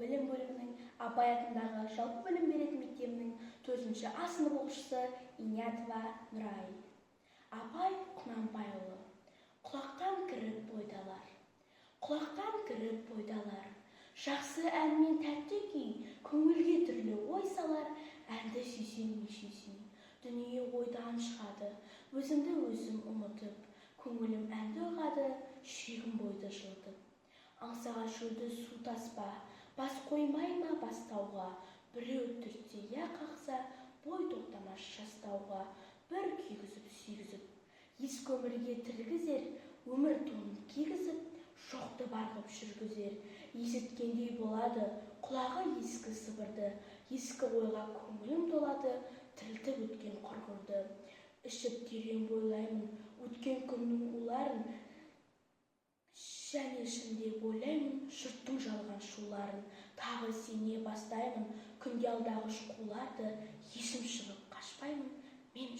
білім бөлімінің Абай атындағы жалпы білім беретін мектебінің 4-ші А сынып оқушысы Инятова Нұрай. Абай Құнанбайұлы. Құлақтан кіріп бойдалар. Құлақтан кіріп бойдалар. Жақсы ән мен тәтті күй, көңілге түрлі ой салар. Әнді сүйсең не сүйсең, дүние ойдан шығады. Өзімді өзім ұмытып, көңілім әнді ұғады, жүрегім бойды жылытып. Аңсаға шөлді су таспа, бас қоймай ма бастауға. Біреу түртсе я қақса, бой тоқтамас жастауға. Бір күйгізіп сүйгізіп, ес көмірге тіргізер, өмір тонын кигізіп, жоқты барғып жүргізер. Есіткендей болады, құлағы ескі сыбырды, ескі ойға көңілім толады, тірілтіп өткен құрғырды. Ішіп терең бойлаймын, өткен күннің уларын, және ішінде бойлаймын жұрттың жалған шуларын. Тағы сене бастаймын күнде алдағыш қуларды, есім шығып қашпаймын, мен